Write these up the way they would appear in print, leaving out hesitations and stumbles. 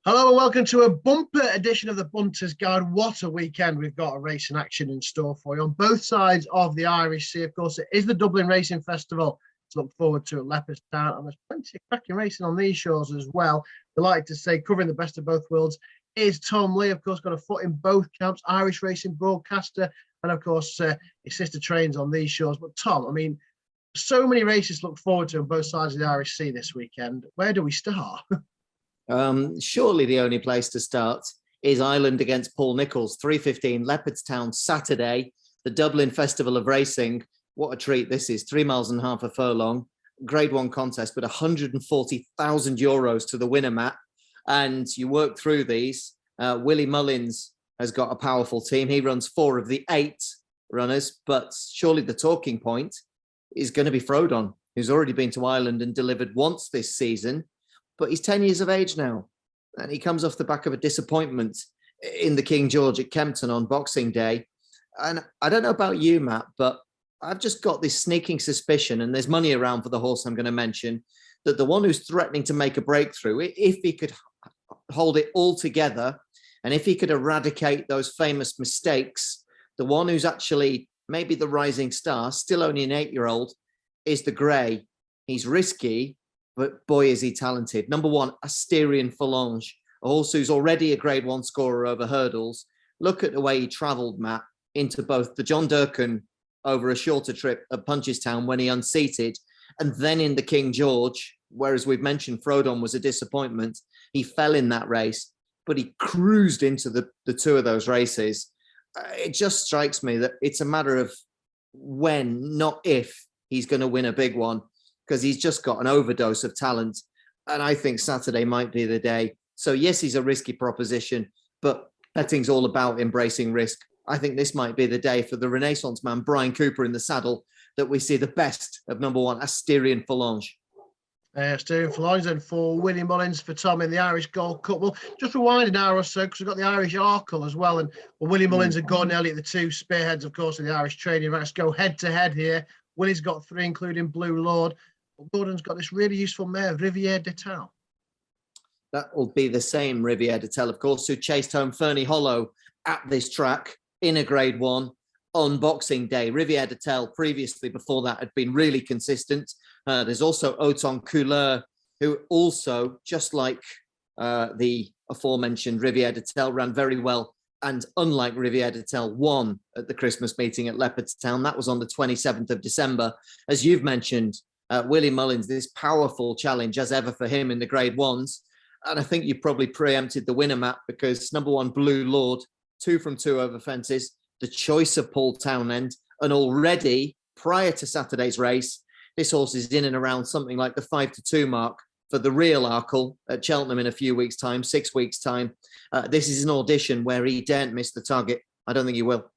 Hello and welcome to a bumper edition of the Punters Guide. What a weekend we've got of racing action in store for you on both sides of the Irish Sea. Of course, it is the Dublin Racing Festival to look forward to at Leopardstown, and there's plenty of cracking racing on these shores as well. Delighted to say, covering the best of both worlds is Tom Lee, of course, got a foot in both camps, Irish racing broadcaster, and of course, his sister trains on these shores. But Tom, I mean, so many races to look forward to on both sides of the Irish Sea this weekend. Where do we start? Surely the only place to start is Ireland against Paul Nicholls, 3:15 Leopardstown Saturday, the Dublin Festival of Racing. What a treat this is, 3.5 miles a furlong, grade one contest, but €140,000 to the winner, Matt. And you work through these. Willie Mullins has got a powerful team. He runs 4 of the 8 runners, but surely the talking point is going to be Frodon, who's already been to Ireland and delivered once this season. But he's 10 years of age now, and he comes off the back of a disappointment in the King George at Kempton on Boxing Day. And I don't know about you, Matt, but I've just got this sneaking suspicion, and there's money around for the horse I'm going to mention, that the one who's threatening to make a breakthrough, if he could hold it all together, and if he could eradicate those famous mistakes, the one who's actually maybe the rising star, still only an 8-year-old, is the Grey. He's risky, but boy, is he talented. Number 1, Asterion Phalange, a horse who's already a grade 1 scorer over hurdles. Look at the way he travelled, Matt, into both the John Durkan over a shorter trip at Punchestown when he unseated, and then in the King George, whereas we've mentioned Frodon was a disappointment. He fell in that race, but he cruised into the 2 of those races. It just strikes me that it's a matter of when, not if, he's going to win a big one, because he's just got an overdose of talent. And I think Saturday might be the day. So yes, he's a risky proposition, but betting's all about embracing risk. I think this might be the day for the Renaissance man, Brian Cooper, in the saddle, that we see the best of number 1, Asterion Phalange. Asterion Phalange then for Willie Mullins for Tom in the Irish Gold Cup. Well, just rewind an hour or so, because we've got the Irish Arkle as well. And Willie Mullins and Gordon Elliott, the 2 spearheads, of course, in the Irish training ranks, go head-to-head here. Willie's got 3, including Blue Lord. Gordon's got this really useful mare, Riviere de Tal. That will be the same Riviere de Tal, of course, who chased home Fernie Hollow at this track in a grade 1 on Boxing Day. Riviere de Tal previously, before that, had been really consistent. There's also Auton Couleur, who also, just like the aforementioned Riviere de Tal, ran very well. And unlike Riviere de Tal, won at the Christmas meeting at Leopardstown. That was on the 27th of December. As you've mentioned, Willie Mullins, this powerful challenge as ever for him in the grade 1s. And I think you probably preempted the winner, Matt, because number 1, Blue Lord, 2 from 2 over fences, the choice of Paul Townend. And already, prior to Saturday's race, this horse is in and around something like the 5-2 mark for the real Arkle at Cheltenham in a few weeks' time, 6 weeks' time. This is an audition where he daren't miss the target. I don't think he will.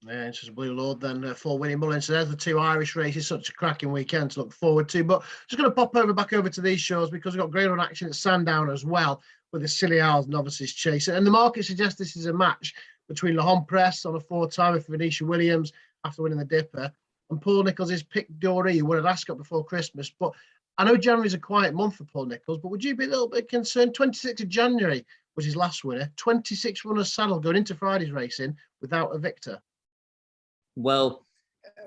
Yeah, it's just Blue Lord then for Willie Mullins. So there's the 2 Irish races. Such a cracking weekend to look forward to. But just going to pop back over to these shows, because we've got great on action at Sandown as well with the Scilly Novices chase. And the market suggests this is a match between Le Hon Press on a 4-timer for Venetia Williams after winning the Dipper, and Paul Nicholls' Pic D'Orhy, who won at Ascot before Christmas. But I know January's a quiet month for Paul Nicholls, but would you be a little bit concerned? 26th of January was his last winner. 26 runners saddle going into Friday's racing without a victor. Well,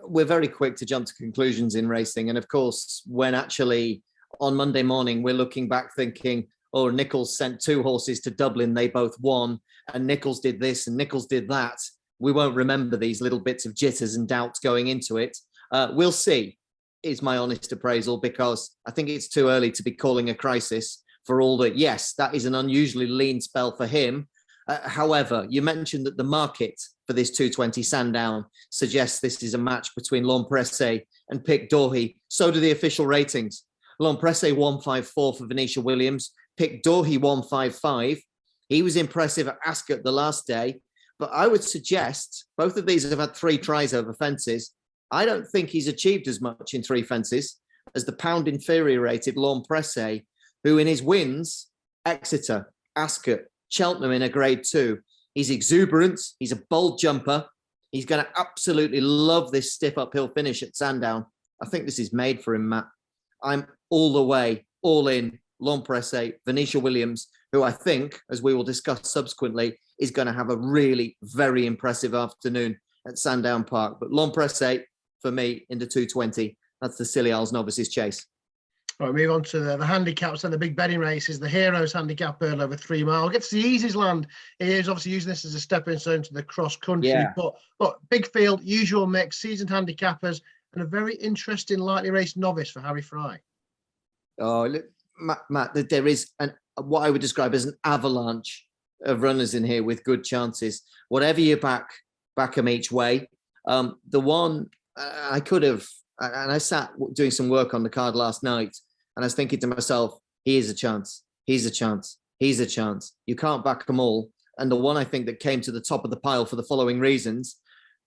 we're very quick to jump to conclusions in racing. And of course, when actually on Monday morning, we're looking back thinking, oh, Nicholls sent 2 horses to Dublin, they both won, and Nicholls did this and Nicholls did that. We won't remember these little bits of jitters and doubts going into it. We'll see, is my honest appraisal, because I think it's too early to be calling a crisis for all that. Yes, that is an unusually lean spell for him. However, you mentioned that the market for this 220 Sandown suggests this is a match between L'Homme Pressé and Pic D'Orhy. So do the official ratings. L'Homme Pressé 154 for Venetia Williams, Pic D'Orhy 155. He was impressive at Ascot the last day, but I would suggest both of these have had 3 tries over fences. I don't think he's achieved as much in 3 fences as the pound inferior rated L'Homme Pressé, who in his wins, Exeter, Ascot, Cheltenham in a grade 2. He's exuberant. He's a bold jumper. He's going to absolutely love this stiff uphill finish at Sandown. I think this is made for him, Matt. I'm all the way, all in, L'Homme Pressé, Venetia Williams, who I think, as we will discuss subsequently, is going to have a really very impressive afternoon at Sandown Park. But L'Impresse, for me, in the 220, that's the Scilly Novices Chase. All right, move on to the handicaps and the big betting races. The Heroes handicap hurdle over 3 miles. Get to the Easies Land. He is obviously using this as a stepping stone to the cross country. Yeah. But look, big field, usual mix, seasoned handicappers, and a very interesting lightly raced novice for Harry Fry. Oh, look, Matt, there is what I would describe as an avalanche of runners in here with good chances. Whatever you back them each way. The one I could have, and I sat doing some work on the card last night, and I was thinking to myself, he is a chance. He's a chance. He's a chance. You can't back them all. And the one I think that came to the top of the pile for the following reasons,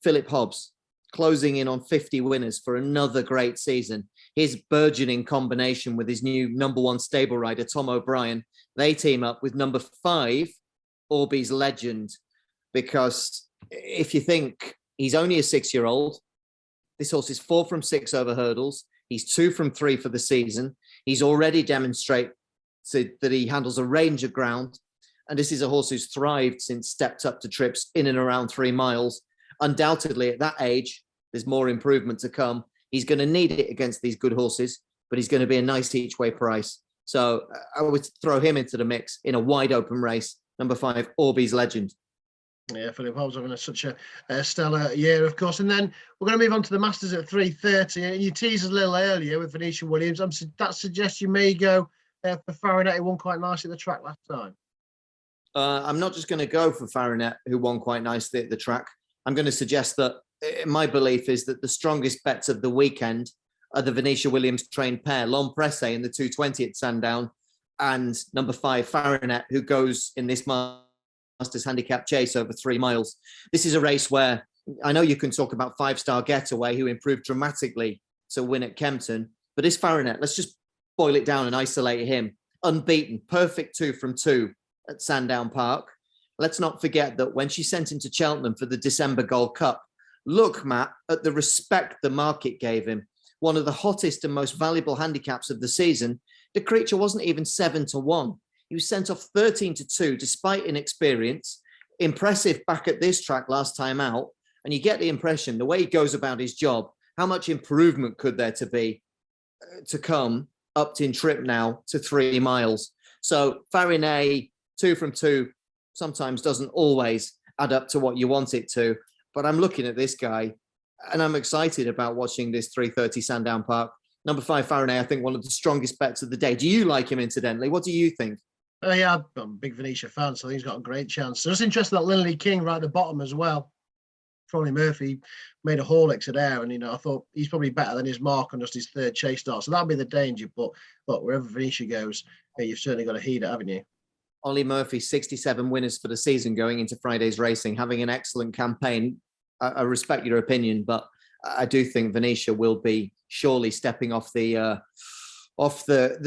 Philip Hobbs, closing in on 50 winners for another great season. His burgeoning combination with his new number 1 stable rider, Tom O'Brien, they team up with number 5, Orby's Legend. Because if you think he's only a 6-year-old, this horse is 4 from 6 over hurdles. He's 2 from 3 for the season. He's already demonstrated that he handles a range of ground. And this is a horse who's thrived since stepped up to trips in and around 3 miles. Undoubtedly, at that age, there's more improvement to come. He's going to need it against these good horses, but he's going to be a nice each way price. So I would throw him into the mix in a wide open race. Number 5, Orby's Legend. Yeah, Philip Hobbs having such a stellar year, of course. And then we're going to move on to the Masters at 3:30. And you teased us a little earlier with Venetia Williams. That suggests you may go for Farinet, who won quite nicely at the track last time. I'm not just going to go for Farinet, who won quite nicely at the track. I'm going to suggest that my belief is that the strongest bets of the weekend are the Venetia Williams trained pair, L'Impresse in the 220 at Sandown, and number 5, Farinet, who goes in this Masters handicap chase over 3 miles. This is a race where I know you can talk about 5-star Getaway, who improved dramatically to win at Kempton, but this Farinet, let's just boil it down and isolate him. Unbeaten, perfect 2 from 2 at Sandown Park. Let's not forget that when she sent him to Cheltenham for the December Gold Cup, look, Matt, at the respect the market gave him. One of the hottest and most valuable handicaps of the season. The creature wasn't even 7-1. He was sent off 13-2 despite inexperience. Impressive back at this track last time out. And you get the impression, the way he goes about his job, how much improvement could there to be to come up in trip now to 3 miles. So Farinet, 2 from 2, sometimes doesn't always add up to what you want it to. But I'm looking at this guy and I'm excited about watching this 3:30 Sandown Park. Number 5, Farinet, I think one of the strongest bets of the day. Do you like him, incidentally? What do you think? Yeah, I'm a big Venetia fan, so I think he's got a great chance. So just interested that Lindley King right at the bottom as well. Probably Murphy made a Horlicks at Air, and I thought he's probably better than his mark on just his 3rd chase start. So that'll be the danger. But look, wherever Venetia goes, you've certainly got to heed it, haven't you? Ollie Murphy, 67 winners for the season going into Friday's racing, having an excellent campaign. I respect your opinion, but I do think Venetia will be surely stepping off the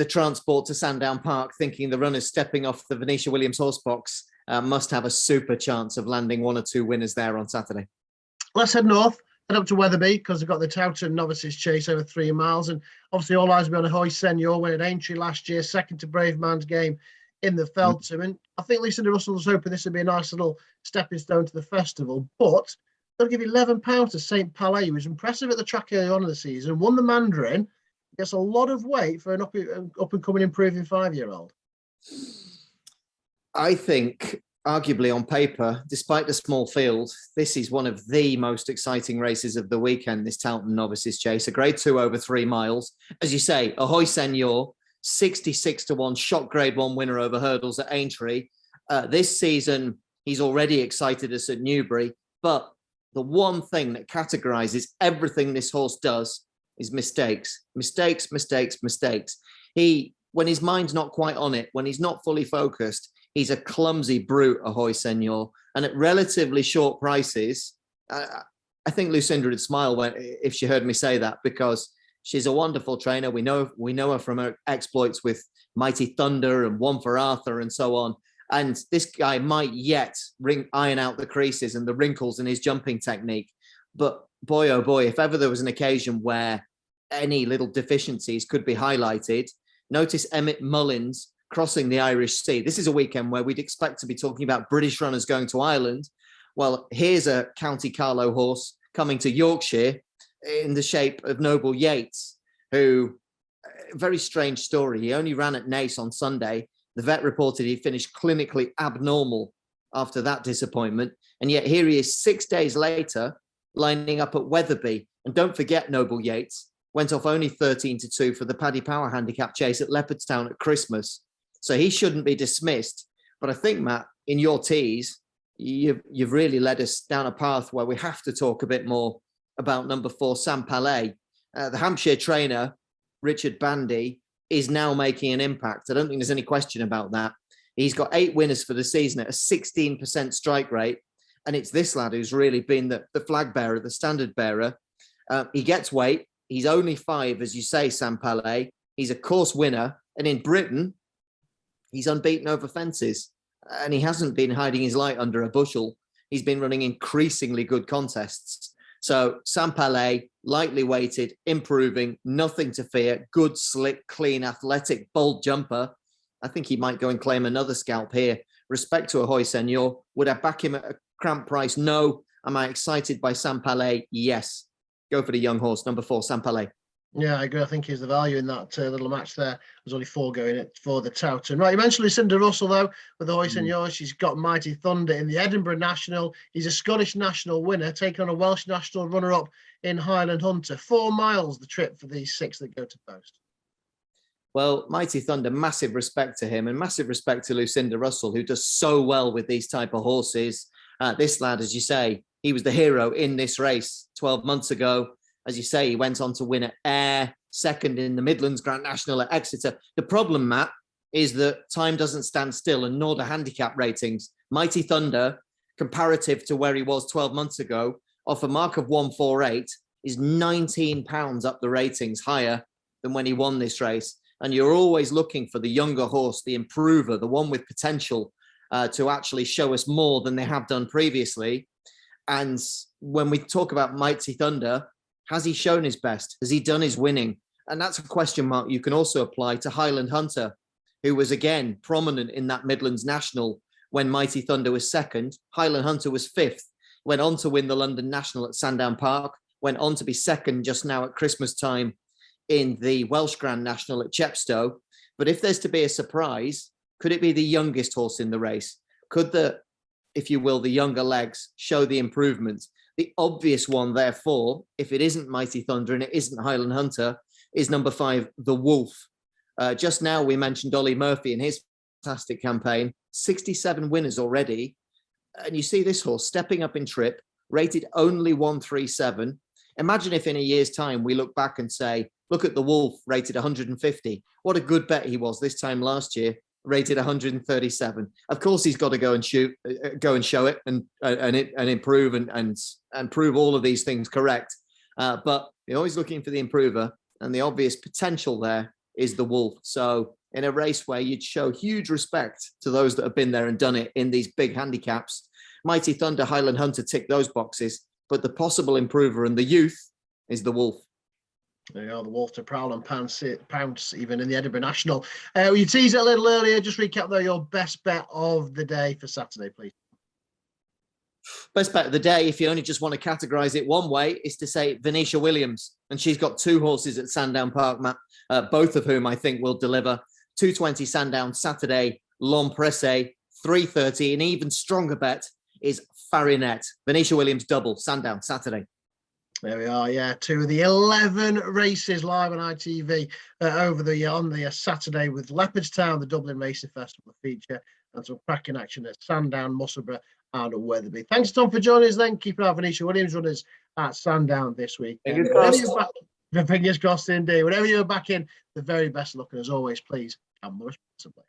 transport to Sandown Park, thinking the runners stepping off the Venetia Williams horse box must have a super chance of landing 1 or 2 winners there on Saturday. Let's head north, head up to Wetherby, because they've got the Towton Novices Chase over 3 miles. And obviously all eyes will be on Ahoy Senior, winning Aintree last year, 2nd to Brave Man's Game in the Feltham. And I think Lucinda Russell was hoping this would be a nice little stepping stone to the festival. But they'll give £11 to St. Palais, who was impressive at the track early on in the season, won the Mandarin, gets a lot of weight for an up-and-coming improving 5-year-old. I think, arguably on paper, despite the small field, this is one of the most exciting races of the weekend, this Towton Novices Chase. A grade 2 over 3 miles. As you say, Ahoy Senior, 66-1, shot grade 1 winner over hurdles at Aintree. This season, he's already excited us at Newbury, but the one thing that categorizes everything this horse does is mistakes. He, when his mind's not quite on it, when he's not fully focused, he's a clumsy brute, Ahoy Senior. And at relatively short prices, I think Lucinda would smile if she heard me say that, because she's a wonderful trainer. We know her from her exploits with Mighty Thunder and One for Arthur and so on. And this guy might yet iron out the creases and the wrinkles in his jumping technique. But boy, oh boy, if ever there was an occasion where any little deficiencies could be highlighted, notice Emmett Mullins crossing the Irish Sea. This is a weekend where we'd expect to be talking about British runners going to Ireland. Well, here's a County Carlow horse coming to Yorkshire in the shape of Noble Yates, who, very strange story. He only ran at Naas on Sunday. The vet reported he finished clinically abnormal after that disappointment. And yet here he is 6 days later, lining up at Wetherby. And don't forget, Noble Yates went off only 13-2 for the Paddy Power handicap chase at Leopardstown at Christmas. So he shouldn't be dismissed. But I think, Matt, in your tease, you've really led us down a path where we have to talk a bit more about number 4, Sam Palais. The Hampshire trainer, Richard Bandy, is now making an impact. I don't think there's any question about that. He's got 8 winners for the season at a 16% strike rate. And it's this lad who's really been the flag bearer, the standard bearer. He gets weight. He's only 5, as you say, Sam Palais. He's a course winner. And in Britain, he's unbeaten over fences. And he hasn't been hiding his light under a bushel. He's been running increasingly good contests. So Sam Palais, lightly weighted, improving, nothing to fear, good, slick, clean, athletic, bold jumper. I think he might go and claim another scalp here. Respect to Ahoy Senor. Would I back him at a cramped price? No. Am I excited by Sam Palais? Yes. Go for the young horse, number 4, Sam Palais. Yeah, I agree. I think he's the value in that little match there. There's only 4 going for the Towton. Right, you mentioned Lucinda Russell, though, with the Ahoy Senor. She's got Mighty Thunder in the Edinburgh National. He's a Scottish National winner, taking on a Welsh National runner-up in Highland Hunter. 4 miles the trip for these 6 that go to post. Well, Mighty Thunder, massive respect to him and massive respect to Lucinda Russell, who does so well with these type of horses. This lad, as you say, he was the hero in this race 12 months ago. As you say, he went on to win at Ayr, second in the Midlands Grand National at Exeter. The problem, Matt, is that time doesn't stand still, and nor do handicap ratings. Mighty Thunder, comparative to where he was 12 months ago, off a mark of 148, is £19 up the ratings higher than when he won this race. And you're always looking for the younger horse, the improver, the one with potential to actually show us more than they have done previously. And when we talk about Mighty Thunder, has he shown his best? Has he done his winning? And that's a question mark you can also apply to Highland Hunter, who was, again, prominent in that Midlands National when Mighty Thunder was second. Highland Hunter was 5th, went on to win the London National at Sandown Park, went on to be second just now at Christmas time in the Welsh Grand National at Chepstow. But if there's to be a surprise, could it be the youngest horse in the race? Could the, if you will, the younger legs show the improvement? The obvious one, therefore, if it isn't Mighty Thunder and it isn't Highland Hunter, is number 5, The Wolf. Just now we mentioned Ollie Murphy and his fantastic campaign, 67 winners already. And you see this horse stepping up in trip, rated only 137. Imagine if in a year's time we look back and say, look at The Wolf, rated 150. What a good bet he was this time last year, rated 137. Of course, he's got to go and show it and improve and prove all of these things correct. But you're always looking for the improver, and the obvious potential there is The Wolf. So in a race where you'd show huge respect to those that have been there and done it in these big handicaps, Mighty Thunder, Highland Hunter tick those boxes, but the possible improver and the youth is The Wolf. There you go, The Wolf to prowl and pounce even in the Edinburgh National. You teased it a little earlier. Just recap, though, your best bet of the day for Saturday, please. Best bet of the day, if you only just want to categorise it one way, is to say Venetia Williams. And she's got 2 horses at Sandown Park, Matt, both of whom I think will deliver. 2:20 Sandown Saturday, L'Empresse, 3:30. An even stronger bet is Farinette. Venetia Williams double, Sandown Saturday. There we are, yeah. 2 of the 11 races live on ITV on the Saturday with Leopardstown, the Dublin Racing Festival feature, and some cracking action at Sandown, Musselburgh, and at Wetherby. Thanks, Tom, for joining us then. Keep an eye on Venetia Williams runners at Sandown this week. Fingers crossed. Fingers crossed indeed. Whenever you're back in, the very best of luck, and as always, please gamble responsibly.